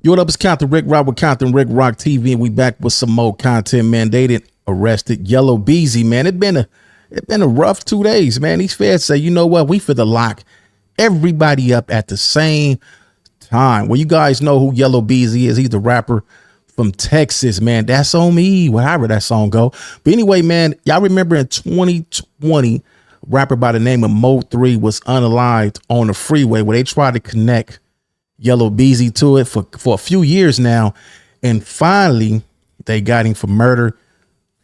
Yo, what up? It's Compton Rick Rock with Compton Rick Rock TV, and we back with some more content, man. They didn't arrested YELLA BEEZY, man. It been a rough 2 days, man. These feds say, you know what? We for the lock everybody up at the same time. Well, you guys know who YELLA BEEZY is. He's the rapper from Texas, man. That's on me, however that song go. But anyway, man, y'all remember in 2020, a rapper by the name of MOE was unalived on the freeway where they tried to connect YELLA BEEZY to it for a few years now, and finally they got him for murder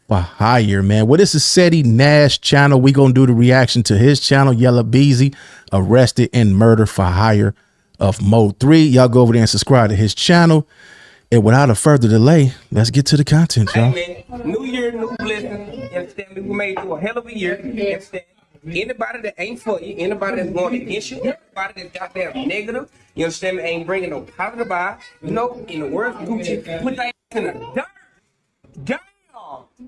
for hire, man. Well, this is Seti Nash channel. We gonna do the reaction to his channel. YELLA BEEZY arrested in murder for hire of MOE. Y'all go over there and subscribe to his channel. And without a further delay, let's get to the content, y'all. Hey, man, new year, new blessing. You understand me? We made through a hell of a year. You understand? Anybody that ain't for you, anybody that's going against you, everybody that's goddamn negative, you understand me, ain't bringing no positive vibe. You know, in the words of Gucci, put that in the dirt. Damn,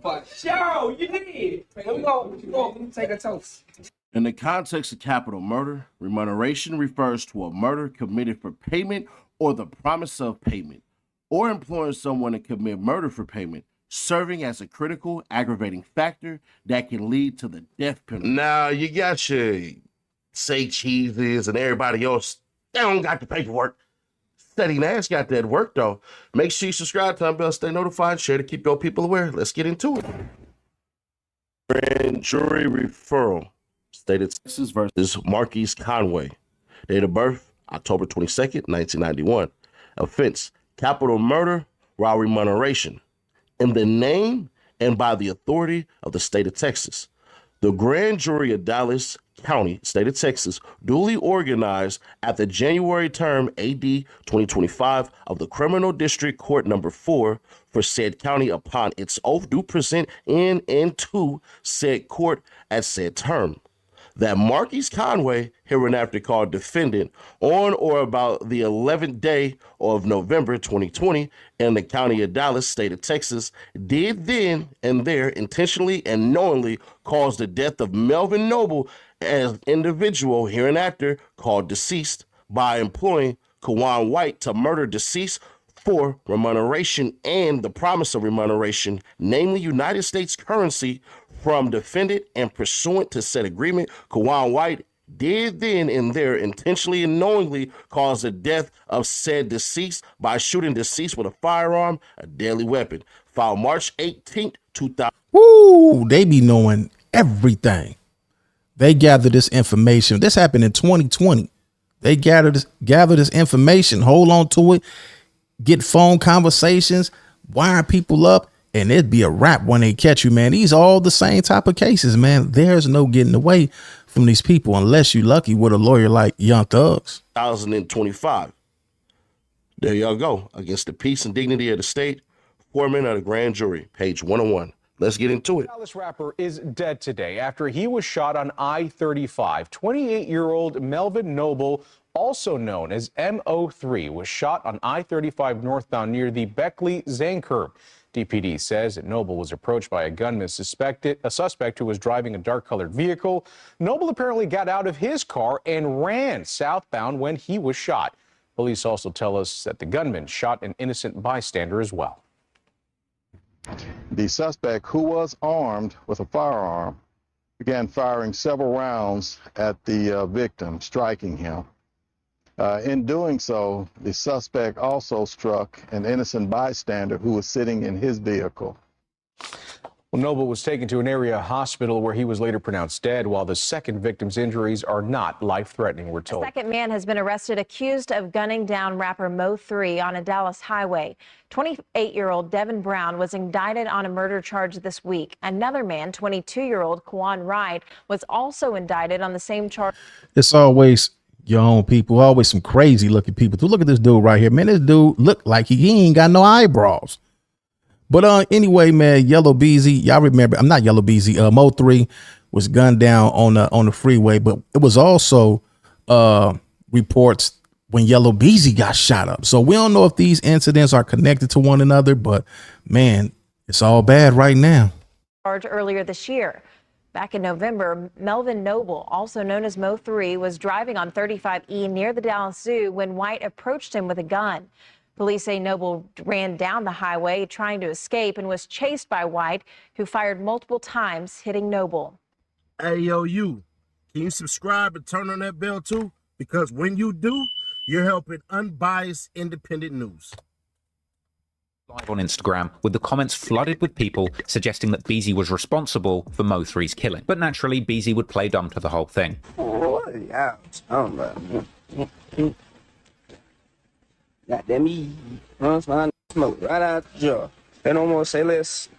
for sure, you did. Let me go, let me take a toast. In the context of capital murder, remuneration refers to a murder committed for payment or the promise of payment, or employing someone to commit murder for payment, serving as a critical aggravating factor that can lead to the death penalty. Now, you got your say cheeses and everybody else, they don't got the paperwork. Seti Nash got that work, though. Make sure you subscribe to bell, stay notified, share to keep your people aware. Let's get into it. Grand jury referral. State of Texas versus Marquise Conway. Date of birth, October 22nd, 1991. Offense, capital murder while remuneration. In the name and by the authority of the state of Texas. The grand jury of Dallas County, state of Texas, duly organized at the January term AD 2025 of the Criminal District Court number 4 for said county upon its oath do present in and to said court at said term. That Marquise Conway, hereinafter called defendant, on or about the 11th day of November 2020 in the county of Dallas, state of Texas, did then and there intentionally and knowingly cause the death of Melvin Noble as individual hereinafter called deceased by employing Kawan White to murder deceased for remuneration and the promise of remuneration, namely United States currency, from defendant, and pursuant to said agreement, Kawan White did then and there intentionally and knowingly cause the death of said deceased by shooting deceased with a firearm, a deadly weapon. Filed March 18th, 2000. Woo, they be knowing everything. They gather this information. This happened in 2020. They gather this information, hold on to it, get phone conversations, wire people up, and it'd be a wrap when they catch you, man. These are all the same type of cases, man. There's no getting away from these people unless you're lucky with a lawyer like Young Thugs. 2025. There y'all go. Against the peace and dignity of the state, foreman of the grand jury, page 101. Let's get into it. Dallas rapper is dead today after he was shot on I-35. 28-year-old Melvin Noble, also known as MO3, was shot on I-35 northbound near the Beckley-Zane curb. DPD says that Noble was approached by a gunman, a suspect who was driving a dark-colored vehicle. Noble apparently got out of his car and ran southbound when he was shot. Police also tell us that the gunman shot an innocent bystander as well. The suspect, who was armed with a firearm, began firing several rounds at the victim, striking him. In doing so, the suspect also struck an innocent bystander who was sitting in his vehicle. Well, Noble was taken to an area hospital where he was later pronounced dead, while the second victim's injuries are not life-threatening, we're told. A second man has been arrested accused of gunning down rapper MOE on a Dallas highway. 28-year-old Devin Brown was indicted on a murder charge this week. Another man, 22-year-old Kawan Wright, was also indicted on the same charge. It's always your own people, always some crazy looking people. So look at this dude right here, man. This dude look like he ain't got no eyebrows. But anyway, man, YELLA BEEZY, y'all remember, I'm not YELLA BEEZY, MOE was gunned down on the freeway, but it was also reports when YELLA BEEZY got shot up. So we don't know if these incidents are connected to one another, but man, it's all bad right now. Earlier this year. Back in November, Melvin Noble, also known as MOE, was driving on 35E near the Dallas Zoo when White approached him with a gun. Police say Noble ran down the highway trying to escape and was chased by White, who fired multiple times, hitting Noble. Hey, yo, can you subscribe and turn on that bell too? Because when you do, you're helping unbiased, independent news. Live on Instagram, with the comments flooded with people suggesting that BEEZY was responsible for Mo3's killing. But naturally, BEEZY would play dumb to the whole thing. Goddamn me, runs my smoke right out the jaw. They don't want to say less.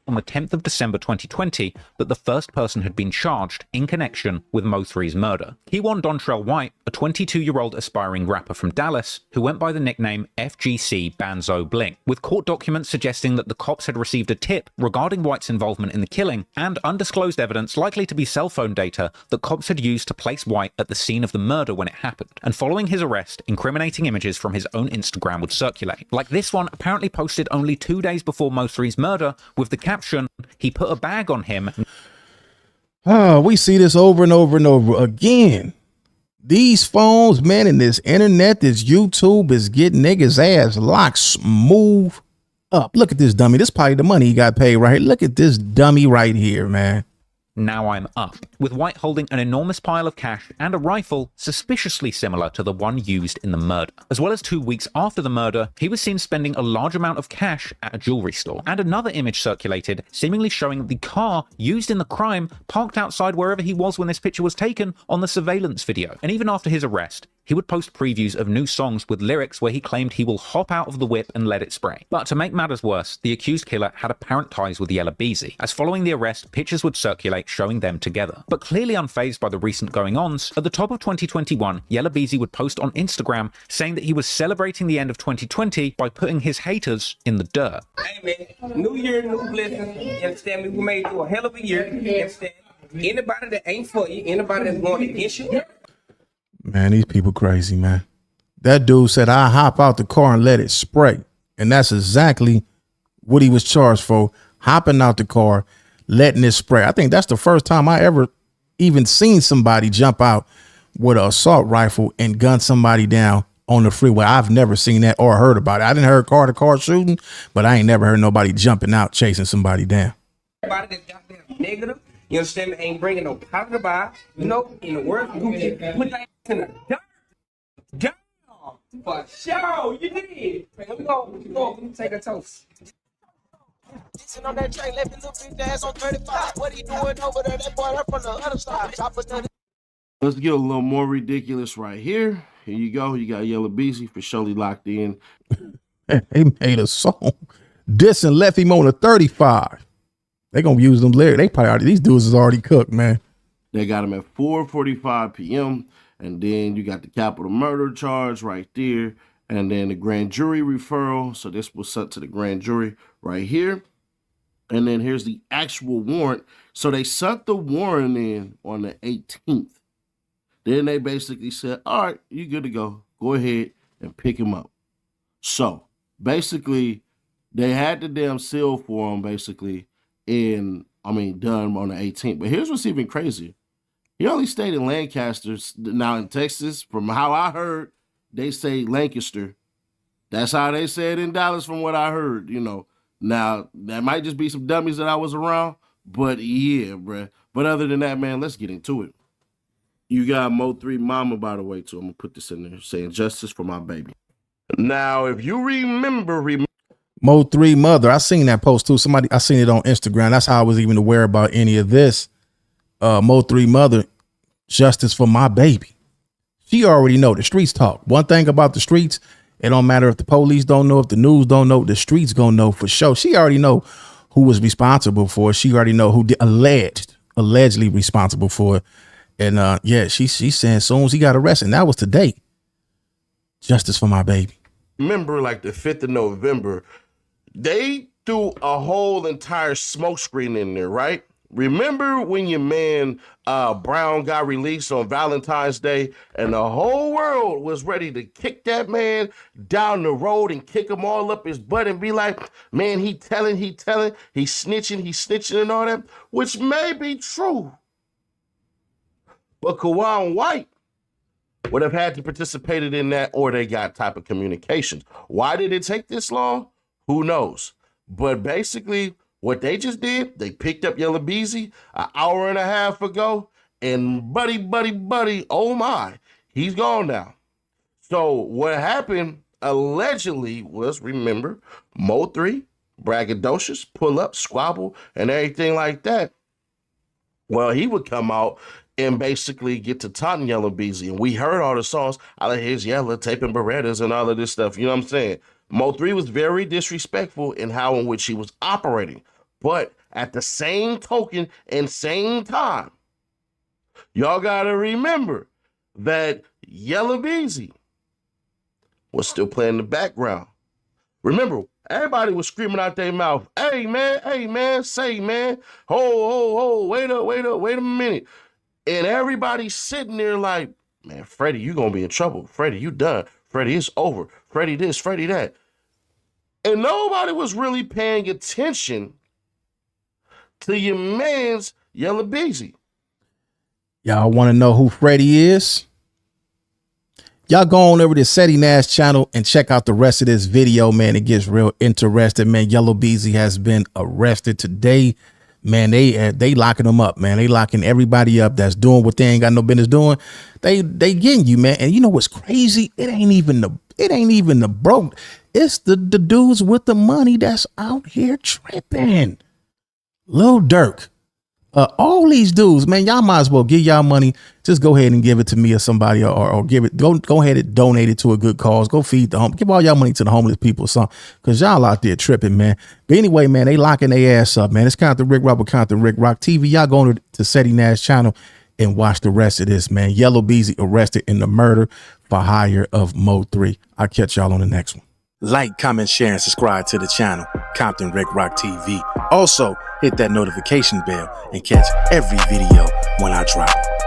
On the 10th of December 2020, that the first person had been charged in connection with Mo3's murder. Keywan Dontrell White, a 22-year-old aspiring rapper from Dallas, who went by the nickname FGC Banzo Bling, with court documents suggesting that the cops had received a tip regarding White's involvement in the killing, and undisclosed evidence likely to be cell phone data that cops had used to place White at the scene of the murder when it happened. And following his arrest, incriminating images from his own Instagram would circulate. Like this one, apparently posted only 2 days before Mo3's murder, with the caption, "He put a bag on him." Oh, we see this over and over and over again. These phones, man, and this internet, this YouTube is getting niggas' ass locked smooth up. Look at this dummy. This is probably the money he got paid right here. Look at this dummy right here, man. Now I'm up, with White holding an enormous pile of cash and a rifle suspiciously similar to the one used in the murder. As well as 2 weeks after the murder, he was seen spending a large amount of cash at a jewelry store. And another image circulated, seemingly showing the car used in the crime parked outside wherever he was when this picture was taken on the surveillance video. And even after his arrest, he would post previews of new songs with lyrics where he claimed he will hop out of the whip and let it spray. But to make matters worse, the accused killer had apparent ties with YELLA BEEZY, as following the arrest, pictures would circulate showing them together. But clearly unfazed by the recent going-ons, at the top of 2021, YELLA BEEZY would post on Instagram saying that he was celebrating the end of 2020 by putting his haters in the dirt. Hey man, new year, new blessings. You understand me? We made it through a hell of a year. You understand? Anybody that ain't for you, anybody that's going against you. Man, these people crazy, man. That dude said, I hop out the car and let it spray. And that's exactly what he was charged for, hopping out the car, letting it spray. I think that's the first time I ever even seen somebody jump out with an assault rifle and gun somebody down on the freeway. I've never seen that or heard about it. I didn't hear car-to-car shooting, but I ain't never heard nobody jumping out chasing somebody down. Everybody that's goddamn negative, you understand me, ain't bringing no positive vibe. You know, in the words of Gucci, put that in the dirt. Damn, for sure, you did. Let me go, let me take a toast. Sitting on that train, left his little bitch ass on 35. What he doing over there? That boy up from the other side. Let's get a little more ridiculous right here. Here you go. You got YELLA BEEZY for surely locked in. They made a song dissing left him on a 35. They gonna use them lyrics. They probably already, these dudes is already cooked, man. They got him at 4:45 p.m. And then you got the capital murder charge right there. And then the grand jury referral. So this was sent to the grand jury right here. And then here's the actual warrant. So they sent the warrant in on the 18th. Then they basically said, all right, you good to go. Go ahead and pick him up. So basically, they had the damn seal for him basically done on the 18th. But here's what's even crazier. He only stayed in Lancaster. Now in Texas, from how I heard, they say Lancaster. That's how they say it in Dallas from what I heard, you know. Now, that might just be some dummies that I was around, but yeah, bruh. But other than that, man, let's get into it. You got Mo3 mama, by the way, too. I'm going to put this in there, saying justice for my baby. Now, if you remember Mo3 mother, I seen that post too. I seen it on Instagram. That's how I was even aware about any of this. Mo3 mother, justice for my baby. She already know the streets talk. One thing about the streets, it don't matter if the police don't know, if the news don't know, the streets gonna know for sure. She already know who was responsible for it. She already know who allegedly responsible for it. And yeah, she's saying as soon as he got arrested, and that was today. Justice for my baby. Remember, like the 5th of November, they threw a whole entire smoke screen in there, right? Remember when your man Brown got released on Valentine's Day and the whole world was ready to kick that man down the road and kick him all up his butt and be like, man, he telling, he's snitching and all that, which may be true. But Kawhi White would have had to participated in that, or they got type of communications. Why did it take this long? Who knows? But basically, what they just did, they picked up Yella BEEZY an hour and a half ago, and buddy, oh my, he's gone now. So what happened allegedly was, remember, Mo3, braggadocious, pull up, squabble, and everything like that. Well, he would come out and basically get to taunting Yella BEEZY. And we heard all the songs, I like his Yella, taping Berettas and all of this stuff. You know what I'm saying? Mo3 was very disrespectful in how in which he was operating. But at the same token and same time, y'all got to remember that Yella BEEZY was still playing in the background. Remember, everybody was screaming out their mouth, hey man, say man, ho, wait a minute. And everybody's sitting there like, man, Freddie, you gonna be in trouble. Freddie, you done. Freddie, it's over. Freddie this, Freddie that. And nobody was really paying attention to your man's Yella BEEZY. Y'all want to know who Freddie is? Y'all go on over to Seti Nash channel and check out the rest of this video, man. It gets real interesting, man. Yella BEEZY has been arrested today. Man, they locking them up, man. They locking everybody up that's doing what they ain't got no business doing. They getting you, man. And you know what's crazy? It ain't even the broke. It's the dudes with the money that's out here tripping. Lil Durk. All these dudes, man, y'all might as well give y'all money. Just go ahead and give it to me or somebody, or give it. Go ahead and donate it to a good cause. Go feed the home. Give all y'all money to the homeless people or something, because y'all out there tripping, man. But anyway, man, they locking their ass up, man. It's Compton Rick Rock with Compton Rick Rock TV. Y'all go to Seti Nash channel and watch the rest of this, man. Yella BEEZY arrested in the murder for hire of Mo3. I'll catch y'all on the next one. Like, comment, share, and subscribe to the channel, Compton Rick Rock TV. Also, hit that notification bell and catch every video when I drop it.